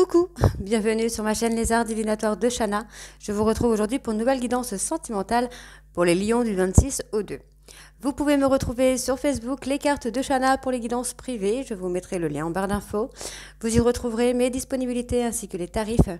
Coucou, bienvenue sur ma chaîne Lézard Divinatoire de Shana. Je vous retrouve aujourd'hui pour une nouvelle guidance sentimentale pour les lions du 26 au 2. Vous pouvez me retrouver sur Facebook, les cartes de Shana pour les guidances privées. Je vous mettrai le lien en barre d'infos. Vous y retrouverez mes disponibilités ainsi que les tarifs.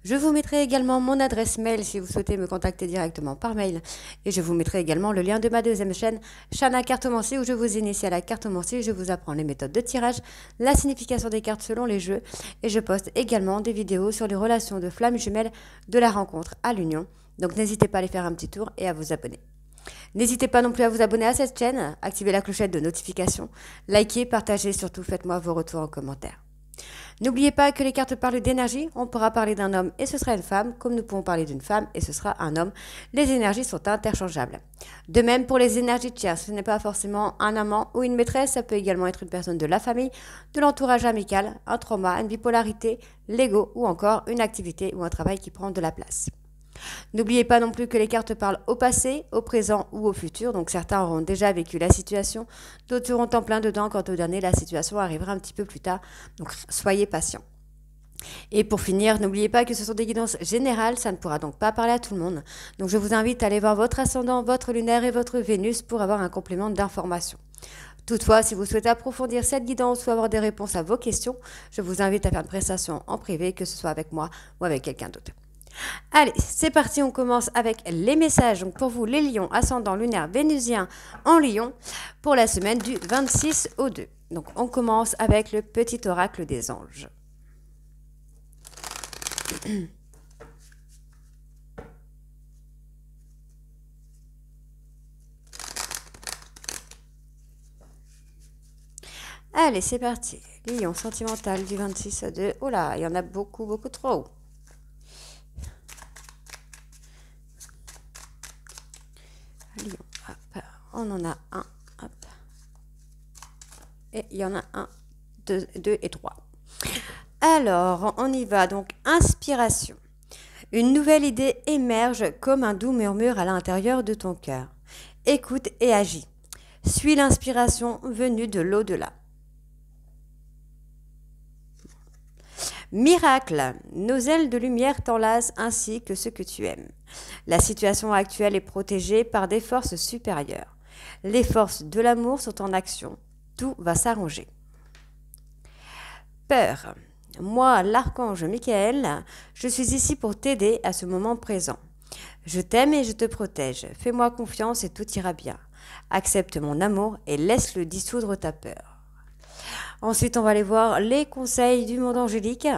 Je vous mettrai également mon adresse mail si vous souhaitez me contacter directement par mail. Et je vous mettrai également le lien de ma deuxième chaîne, Shana Cartomancie, où je vous initie à la cartomancie. Je vous apprends les méthodes de tirage, la signification des cartes selon les jeux. Et je poste également des vidéos sur les relations de flammes jumelles de la rencontre à l'union. Donc n'hésitez pas à aller faire un petit tour et à vous abonner. N'hésitez pas non plus à vous abonner à cette chaîne, activer la clochette de notification, likez, partagez, surtout faites-moi vos retours en commentaire. N'oubliez pas que les cartes parlent d'énergie, on pourra parler d'un homme et ce sera une femme, comme nous pouvons parler d'une femme et ce sera un homme. Les énergies sont interchangeables. De même pour les énergies tierces, ce n'est pas forcément un amant ou une maîtresse, ça peut également être une personne de la famille, de l'entourage amical, un trauma, une bipolarité, l'ego ou encore une activité ou un travail qui prend de la place. N'oubliez pas non plus que les cartes parlent au passé, au présent ou au futur. Donc certains auront déjà vécu la situation, d'autres seront en plein dedans. Quant au dernier, la situation arrivera un petit peu plus tard. Donc soyez patients. Et pour finir, n'oubliez pas que ce sont des guidances générales, ça ne pourra donc pas parler à tout le monde. Donc je vous invite à aller voir votre ascendant, votre lunaire et votre Vénus pour avoir un complément d'information. Toutefois, si vous souhaitez approfondir cette guidance ou avoir des réponses à vos questions, je vous invite à faire une prestation en privé, que ce soit avec moi ou avec quelqu'un d'autre. Allez, c'est parti, on commence avec les messages. Donc pour vous, les lions, ascendant lunaire vénusien en lion, pour la semaine du 26 au 2. Donc on commence avec le petit oracle des anges. Allez, c'est parti. Lion sentimental du 26 au 2. Oh là, il y en a beaucoup, beaucoup trop. Lion, hop, on en a un, hop. Et il y en a un, deux et trois. Alors, on y va. Donc, inspiration. Une nouvelle idée émerge comme un doux murmure à l'intérieur de ton cœur. Écoute et agis. Suis l'inspiration venue de l'au-delà. Miracle, nos ailes de lumière t'enlacent ainsi que ce que tu aimes. La situation actuelle est protégée par des forces supérieures. Les forces de l'amour sont en action. Tout va s'arranger. Peur. Moi, l'archange Michael, je suis ici pour t'aider à ce moment présent. Je t'aime et je te protège. Fais-moi confiance et tout ira bien. Accepte mon amour et laisse-le dissoudre ta peur. Ensuite, on va aller voir les conseils du monde angélique.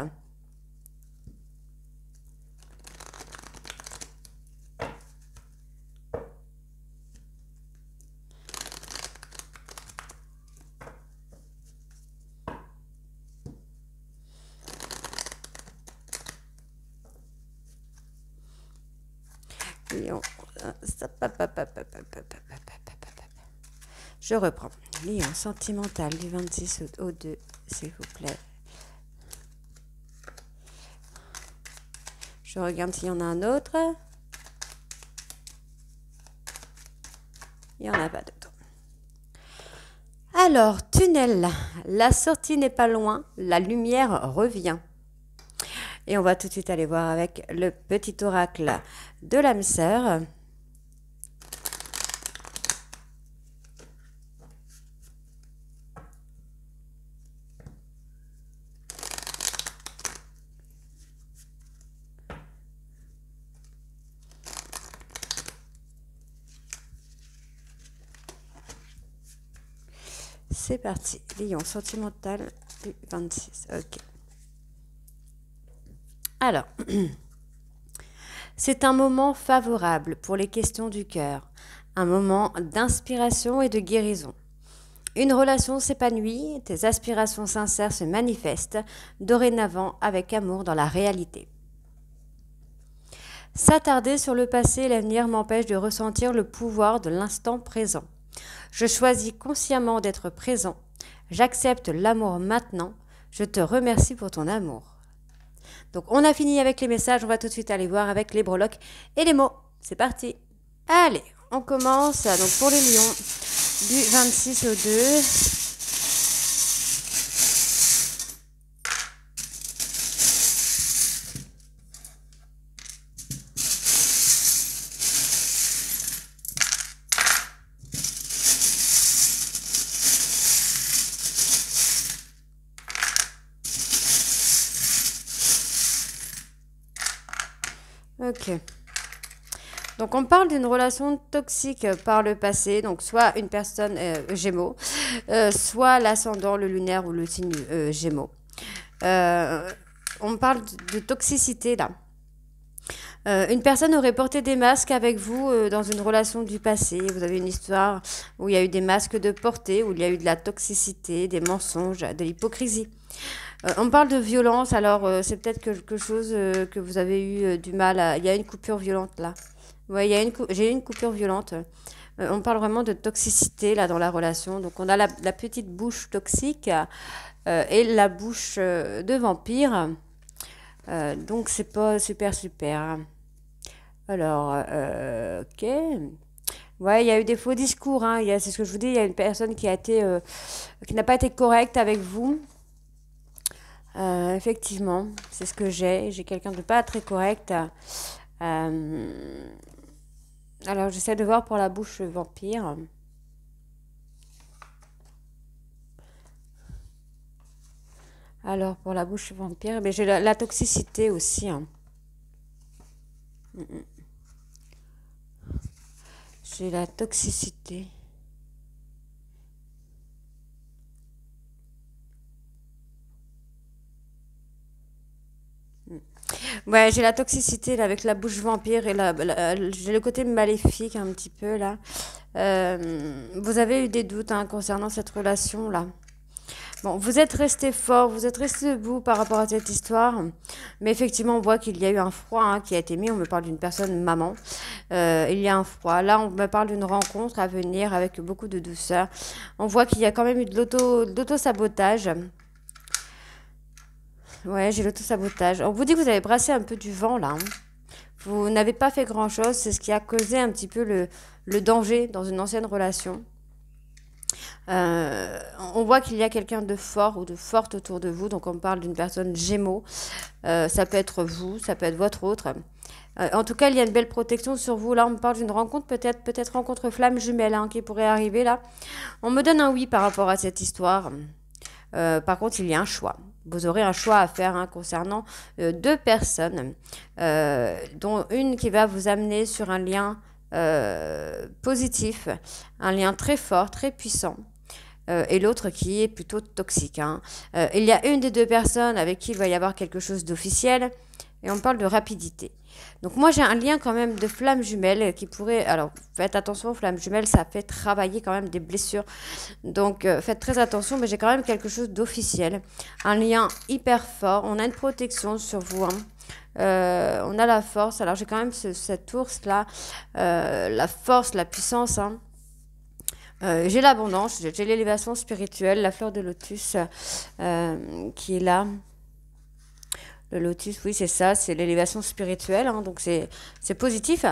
Je reprends. Lion sentimental du 26 au 2, s'il vous plaît. Je regarde s'il y en a un autre. Il n'y en a pas d'autre. Alors, tunnel. La sortie n'est pas loin. La lumière revient. Et on va tout de suite aller voir avec le petit oracle de l'âme sœur. C'est parti. Lion sentimental du 26. Ok. Alors, c'est un moment favorable pour les questions du cœur, un moment d'inspiration et de guérison. Une relation s'épanouit, tes aspirations sincères se manifestent dorénavant avec amour dans la réalité. S'attarder sur le passé et l'avenir m'empêche de ressentir le pouvoir de l'instant présent. Je choisis consciemment d'être présent. J'accepte l'amour maintenant. Je te remercie pour ton amour. Donc, on a fini avec les messages. On va tout de suite aller voir avec les breloques et les mots. C'est parti. Allez, on commence. Donc, pour les lions, du 26 au 2. Ok. Donc on parle d'une relation toxique par le passé, donc soit une personne Gémeaux, soit l'ascendant, le lunaire ou le signe Gémeaux. Euh, on parle de toxicité là. Une personne aurait porté des masques avec vous dans une relation du passé. Vous avez une histoire où il y a eu des masques de portée, où il y a eu de la toxicité, des mensonges, de l'hypocrisie. On parle de violence, alors c'est peut-être quelque chose que vous avez eu du mal à... Il y a une coupure violente là. Ouais, j'ai eu une coupure violente. On parle vraiment de toxicité là dans la relation. Donc on a la petite bouche toxique et la bouche de vampire. Donc c'est pas super super. Alors, ok. Ouais, il y a eu des faux discours. Hein. C'est ce que je vous dis. Il y a une personne qui n'a pas été correcte avec vous. Effectivement, c'est ce que j'ai. J'ai quelqu'un de pas très correct. Euh, alors, j'essaie de voir pour la bouche vampire. Alors, pour la bouche vampire, mais j'ai la toxicité aussi. Hein. J'ai la toxicité. Ouais, j'ai la toxicité là, avec la bouche vampire et j'ai le côté maléfique un petit peu là. Vous avez eu des doutes hein, concernant cette relation là. Bon, vous êtes resté fort, vous êtes resté debout par rapport à cette histoire, mais effectivement, on voit qu'il y a eu un froid hein, qui a été mis. On me parle d'une personne maman. Il y a un froid. Là, on me parle d'une rencontre à venir avec beaucoup de douceur. On voit qu'il y a quand même eu de l'auto-sabotage. Ouais, j'ai l'auto-sabotage. On vous dit que vous avez brassé un peu du vent là. Hein. Vous n'avez pas fait grand-chose. C'est ce qui a causé un petit peu le danger dans une ancienne relation. Euh, on voit qu'il y a quelqu'un de fort ou de forte autour de vous. Donc on parle d'une personne Gémeaux. Ça peut être vous, ça peut être votre autre. En tout cas, il y a une belle protection sur vous. Là, on me parle d'une rencontre, peut-être rencontre flamme jumelle hein, qui pourrait arriver là. On me donne un oui par rapport à cette histoire. Par contre, il y a un choix. Vous aurez un choix à faire hein, concernant deux personnes, dont une qui va vous amener sur un lien positif, un lien très fort, très puissant. Et l'autre qui est plutôt toxique. Hein. Il y a une des deux personnes avec qui il va y avoir quelque chose d'officiel et on parle de rapidité. Donc moi j'ai un lien quand même de flamme jumelle qui pourrait... Alors faites attention, flamme jumelle ça fait travailler quand même des blessures. Donc faites très attention, mais j'ai quand même quelque chose d'officiel. Un lien hyper fort, on a une protection sur vous. Hein. On a la force, alors j'ai quand même cet ours là, la force, la puissance. Hein. J'ai l'abondance, j'ai l'élévation spirituelle, la fleur de lotus qui est là. Le lotus, oui, c'est ça, c'est l'élévation spirituelle, hein, donc c'est positif.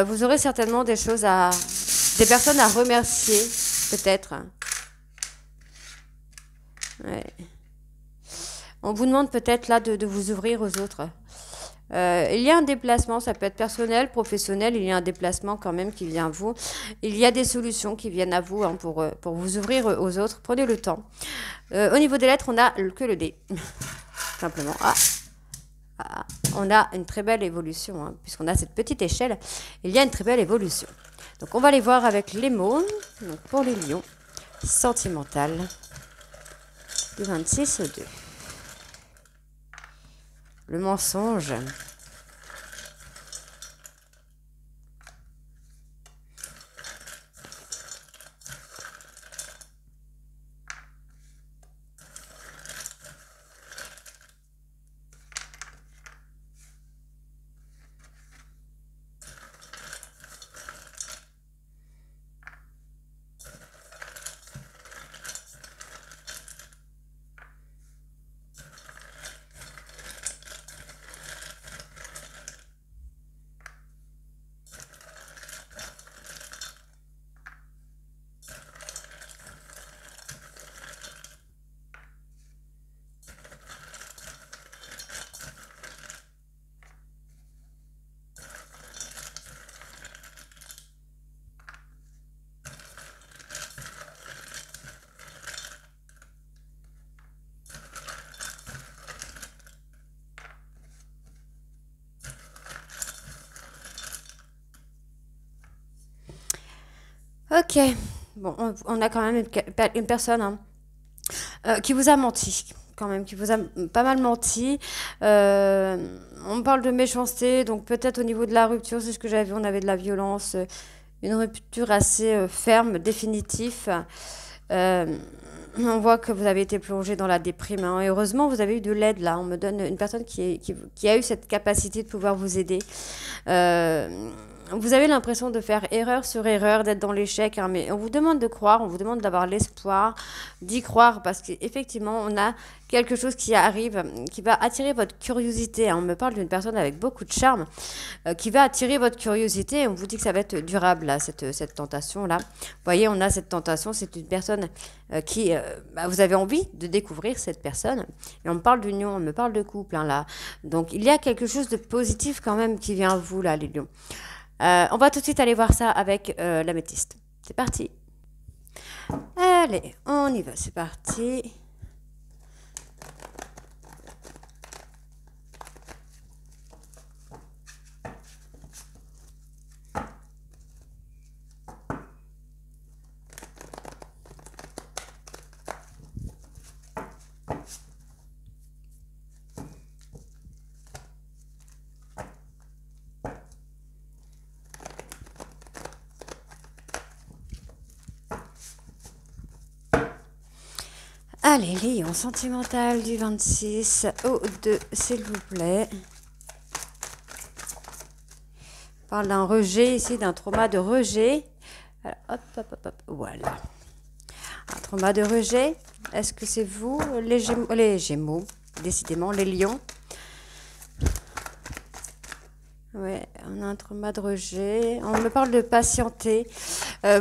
Vous aurez certainement des personnes à remercier, peut-être. Ouais. On vous demande peut-être là de vous ouvrir aux autres. Il y a un déplacement, ça peut être personnel, professionnel, il y a un déplacement quand même qui vient à vous. Il y a des solutions qui viennent à vous hein, pour vous ouvrir aux autres. Prenez le temps. Au niveau des lettres, on n'a que le D. Simplement. On a une très belle évolution, hein, puisqu'on a cette petite échelle. Il y a une très belle évolution. Donc on va les voir avec les mots. Donc, pour les lions, sentimental, du 26 au 2. Le mensonge. Ok, bon, on a quand même une personne hein, qui vous a menti, quand même, qui vous a pas mal menti. On parle de méchanceté, donc peut-être au niveau de la rupture, c'est ce que j'avais vu, on avait de la violence, une rupture assez ferme, définitive. Euh, on voit que vous avez été plongé dans la déprime, hein. Et heureusement, vous avez eu de l'aide là. On me donne une personne qui a eu cette capacité de pouvoir vous aider. Euh, vous avez l'impression de faire erreur sur erreur, d'être dans l'échec, hein, mais on vous demande de croire, on vous demande d'avoir l'espoir, d'y croire, parce qu'effectivement, on a quelque chose qui arrive, qui va attirer votre curiosité, hein. On me parle d'une personne avec beaucoup de charme, qui va attirer votre curiosité, et on vous dit que ça va être durable, là, cette tentation-là. Vous voyez, on a cette tentation, c'est une personne vous avez envie de découvrir cette personne, et on me parle d'union, on me parle de couple, hein, là. Donc, il y a quelque chose de positif quand même qui vient à vous, là, les lions. On va tout de suite aller voir ça avec l'améthyste. C'est parti. Allez, on y va, c'est parti. Allez, Lion sentimental du 26 au 2, s'il vous plaît. On parle d'un rejet ici, d'un trauma de rejet. Alors, hop, hop, hop, hop, voilà. Un trauma de rejet. Est-ce que c'est vous, les Gémeaux, décidément, les Lions? Ouais, on a un trauma de rejet. On me parle de patienter.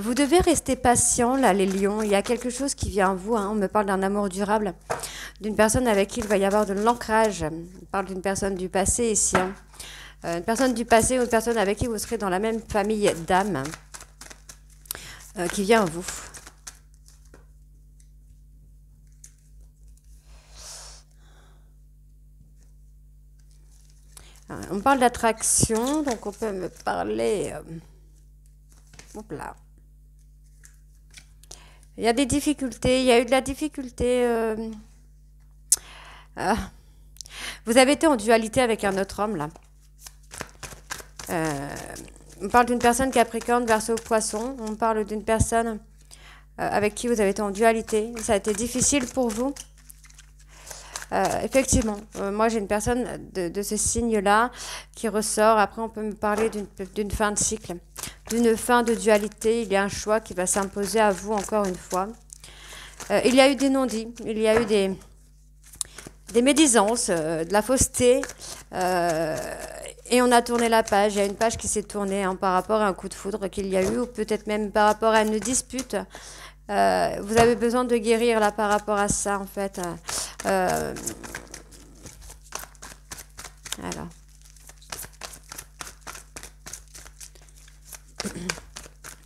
Vous devez rester patient, là, les lions. Il y a quelque chose qui vient à vous, hein. On me parle d'un amour durable, d'une personne avec qui il va y avoir de l'ancrage. On parle d'une personne du passé ici, hein. Une personne du passé ou une personne avec qui vous serez dans la même famille d'âmes qui vient à vous. On parle d'attraction, donc on peut me parler... hop là. Il y a des difficultés, il y a eu de la difficulté. Ah. Vous avez été en dualité avec un autre homme, là. On parle d'une personne Capricorne, Verseau, Poisson. On parle d'une personne avec qui vous avez été en dualité. Ça a été difficile pour vous. Effectivement, moi j'ai une personne de ce signe-là qui ressort. Après, on peut me parler d'une fin de cycle, d'une fin de dualité. Il y a un choix qui va s'imposer à vous encore une fois. Il y a eu des non-dits, il y a eu des médisances, de la fausseté. Et on a tourné la page. Il y a une page qui s'est tournée hein, par rapport à un coup de foudre qu'il y a eu, ou peut-être même par rapport à une dispute. Vous avez besoin de guérir là par rapport à ça, en fait. Alors.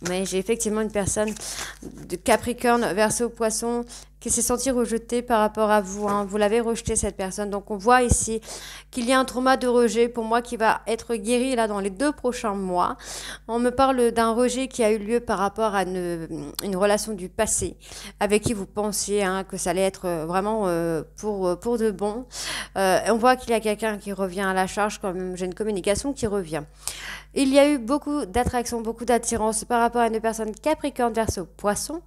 Mais j'ai effectivement une personne de Capricorne, Verseau, Poisson qui s'est sentie rejetée par rapport à vous, hein. Vous l'avez rejeté cette personne. Donc on voit ici qu'il y a un trauma de rejet pour moi qui va être guéri là dans les 2 prochains mois. On me parle d'un rejet qui a eu lieu par rapport à une relation du passé avec qui vous pensiez hein, que ça allait être vraiment pour de bon. On voit qu'il y a quelqu'un qui revient à la charge quand même. J'ai une communication qui revient. Il y a eu beaucoup d'attraction, beaucoup d'attirance par rapport à une personne Capricorne, Verseau, Poisson.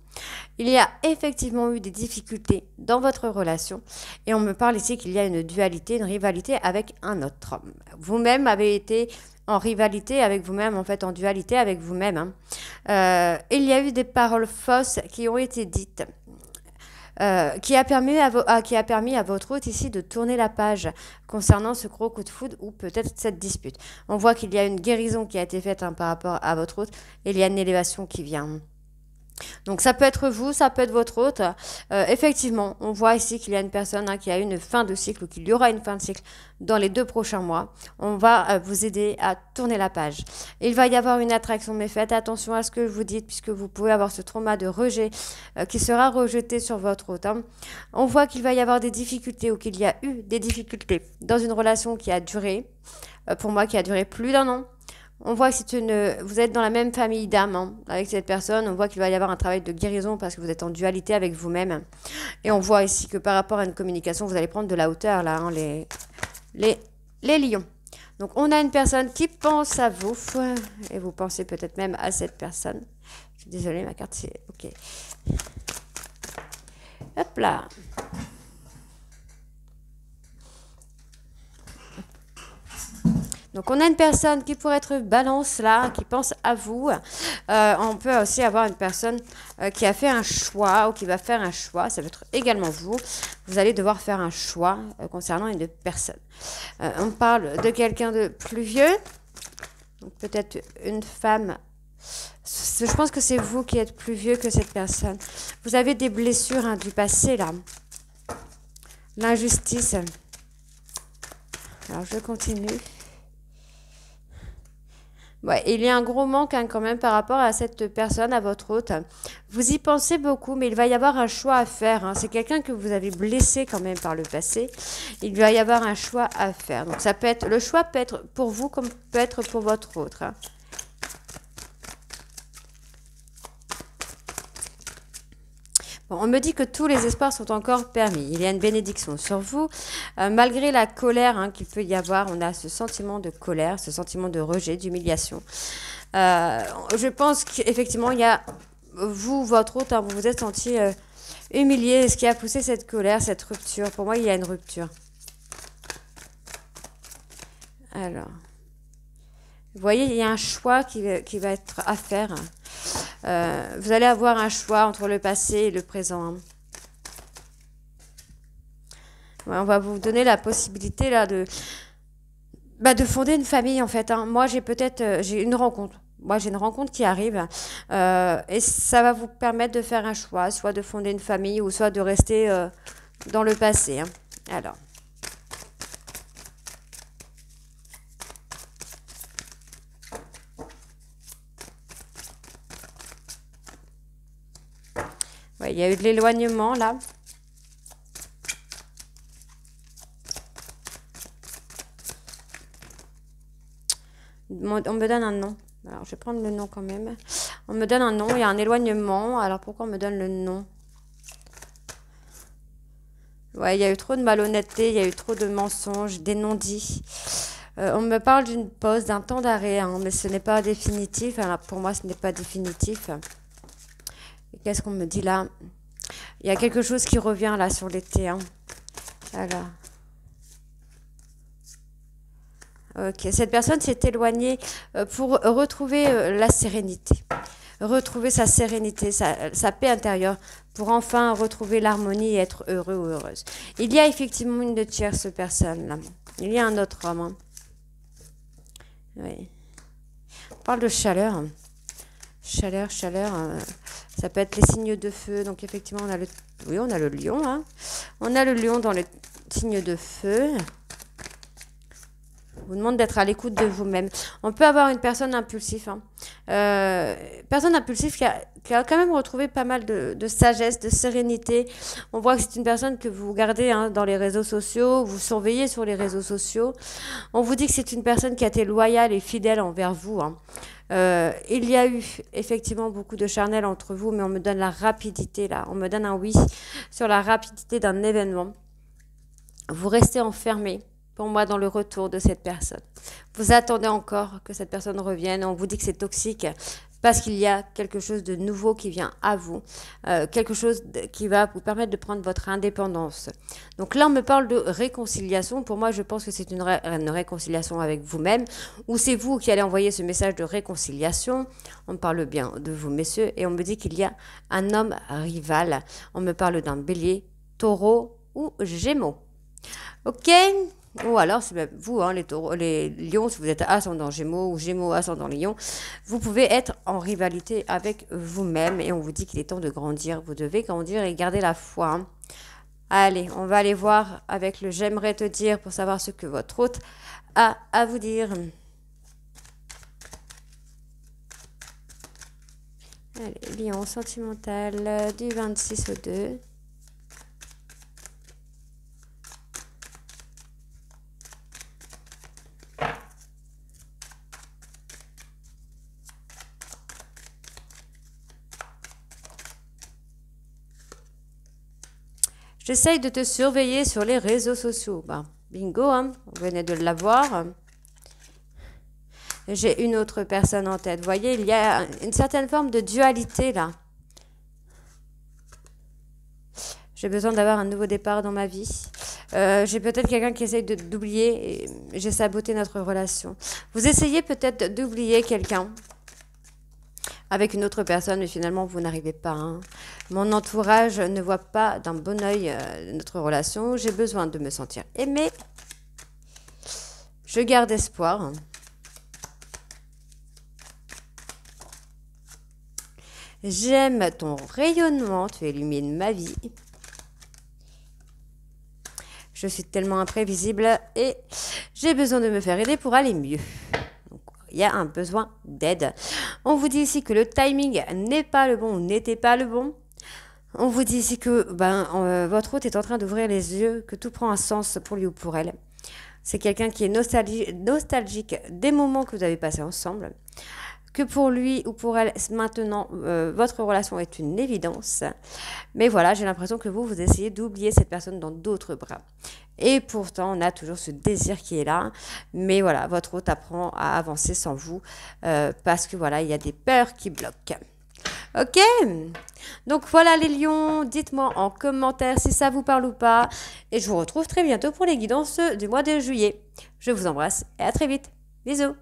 Il y a effectivement eu des difficultés dans votre relation et on me parle ici qu'il y a une dualité, une rivalité avec un autre homme. Vous-même avez été en rivalité avec vous-même, en fait en dualité avec vous-même, hein. Il y a eu des paroles fausses qui ont été dites. Qui a permis à votre hôte ici de tourner la page concernant ce gros coup de foudre ou peut-être cette dispute. On voit qu'il y a une guérison qui a été faite hein, par rapport à votre hôte et il y a une élévation qui vient. Donc ça peut être vous, ça peut être votre hôte. Effectivement, on voit ici qu'il y a une personne hein, qui a une fin de cycle ou qu'il y aura une fin de cycle dans les 2 prochains mois. On va vous aider à tourner la page. Il va y avoir une attraction, mais faites attention à ce que vous dites puisque vous pouvez avoir ce trauma de rejet qui sera rejeté sur votre hôte, hein. On voit qu'il va y avoir des difficultés ou qu'il y a eu des difficultés dans une relation qui a duré, pour moi qui a duré plus d'1 an. On voit que vous êtes dans la même famille d'âme hein, avec cette personne. On voit qu'il va y avoir un travail de guérison parce que vous êtes en dualité avec vous-même. Et on voit ici que par rapport à une communication, vous allez prendre de la hauteur là, hein, les lions. Donc on a une personne qui pense à vous et vous pensez peut-être même à cette personne. Je suis désolée, ma carte c'est ok. Hop là. Donc on a une personne qui pourrait être balance là, qui pense à vous. On peut aussi avoir une personne qui a fait un choix ou qui va faire un choix. Ça peut être également vous. Vous allez devoir faire un choix concernant une personne. On parle de quelqu'un de plus vieux. Peut-être une femme. Je pense que c'est vous qui êtes plus vieux que cette personne. Vous avez des blessures hein, du passé là. L'injustice. Alors je continue. Ouais, il y a un gros manque hein, quand même par rapport à cette personne, à votre hôte. Vous y pensez beaucoup, mais il va y avoir un choix à faire. Hein. C'est quelqu'un que vous avez blessé quand même par le passé. Il va y avoir un choix à faire. Donc ça peut être, le choix peut être pour vous comme peut être pour votre autre. Hein. Bon, on me dit que tous les espoirs sont encore permis. Il y a une bénédiction sur vous. Malgré la colère hein, qu'il peut y avoir, on a ce sentiment de colère, ce sentiment de rejet, d'humiliation. Je pense qu'effectivement, il y a vous, votre hôte, hein, vous vous êtes senti humilié. Ce qui a poussé cette colère, cette rupture. Pour moi, il y a une rupture. Alors, vous voyez, il y a un choix qui va être à faire. Vous allez avoir un choix entre le passé et le présent. Hein. Ouais, on va vous donner la possibilité là de fonder une famille en fait. Hein. Moi, j'ai une rencontre. Moi, j'ai une rencontre qui arrive et ça va vous permettre de faire un choix, soit de fonder une famille ou soit de rester dans le passé. Hein. Alors. Ouais, il y a eu de l'éloignement là. On me donne un nom. Alors, je vais prendre le nom quand même. On me donne un nom, il y a un éloignement. Alors, pourquoi on me donne le nom? Ouais, il y a eu trop de malhonnêteté, il y a eu trop de mensonges, des non-dits. On me parle d'une pause, d'un temps d'arrêt, hein, mais ce n'est pas définitif. Alors, pour moi, ce n'est pas définitif. Qu'est-ce qu'on me dit là? Il y a quelque chose qui revient là sur l'été. Hein. Alors. Ok, cette personne s'est éloignée pour retrouver la sérénité. Retrouver sa sérénité, sa paix intérieure, pour enfin retrouver l'harmonie et être heureux ou heureuse. Il y a effectivement une de tierce personne là. Il y a un autre homme. Hein. Oui. On parle de chaleur. Chaleur. Ça peut être les signes de feu. Donc effectivement, on a le lion. Hein. On a le lion dans les signes de feu. On vous demande d'être à l'écoute de vous-même. On peut avoir une personne impulsive. Hein. Personne impulsive qui a quand même retrouvé pas mal de sagesse, de sérénité. On voit que c'est une personne que vous gardez hein, dans les réseaux sociaux, vous surveillez sur les réseaux sociaux. On vous dit que c'est une personne qui a été loyale et fidèle envers vous. Hein. Il y a eu effectivement beaucoup de charnel entre vous, mais on me donne la rapidité là. On me donne un oui sur la rapidité d'un événement. Vous restez enfermé. Pour moi, dans le retour de cette personne. Vous attendez encore que cette personne revienne. On vous dit que c'est toxique parce qu'il y a quelque chose de nouveau qui vient à vous. Quelque chose qui va vous permettre de prendre votre indépendance. Donc là, on me parle de réconciliation. Pour moi, je pense que c'est une réconciliation avec vous-même. Ou c'est vous qui allez envoyer ce message de réconciliation. On me parle bien de vous, messieurs. Et on me dit qu'il y a un homme rival. On me parle d'un bélier, taureau ou gémeaux. Ok? Ou alors, c'est même vous, hein, les lions, si vous êtes ascendant gémeaux ou gémeaux ascendant lion, vous pouvez être en rivalité avec vous-même et on vous dit qu'il est temps de grandir. Vous devez grandir et garder la foi. Hein. Allez, on va aller voir avec le j'aimerais te dire pour savoir ce que votre hôte a à vous dire. Allez, lion sentimental du 26 au 2. J'essaye de te surveiller sur les réseaux sociaux. Ben, bingo, hein, vous venez de l'avoir. J'ai une autre personne en tête. Vous voyez, il y a une certaine forme de dualité là. J'ai besoin d'avoir un nouveau départ dans ma vie. J'ai peut-être quelqu'un qui essaye d'oublier et j'ai saboté notre relation. Vous essayez peut-être d'oublier quelqu'un avec une autre personne, mais finalement, vous n'arrivez pas. Hein. Mon entourage ne voit pas d'un bon œil notre relation. J'ai besoin de me sentir aimée. Je garde espoir. J'aime ton rayonnement, tu illumines ma vie. Je suis tellement imprévisible et j'ai besoin de me faire aider pour aller mieux. Donc, il y a un besoin d'aide. On vous dit ici que le timing n'est pas le bon, n'était pas le bon. On vous dit ici que votre hôte est en train d'ouvrir les yeux, que tout prend un sens pour lui ou pour elle. C'est quelqu'un qui est nostalgique des moments que vous avez passés ensemble. Que pour lui ou pour elle, maintenant, votre relation est une évidence. Mais voilà, j'ai l'impression que vous essayez d'oublier cette personne dans d'autres bras. Et pourtant, on a toujours ce désir qui est là. Mais voilà, votre hôte apprend à avancer sans vous parce que voilà, il y a des peurs qui bloquent. Ok, donc voilà les lions, dites-moi en commentaire si ça vous parle ou pas. Et je vous retrouve très bientôt pour les guidances du mois de juillet. Je vous embrasse et à très vite. Bisous.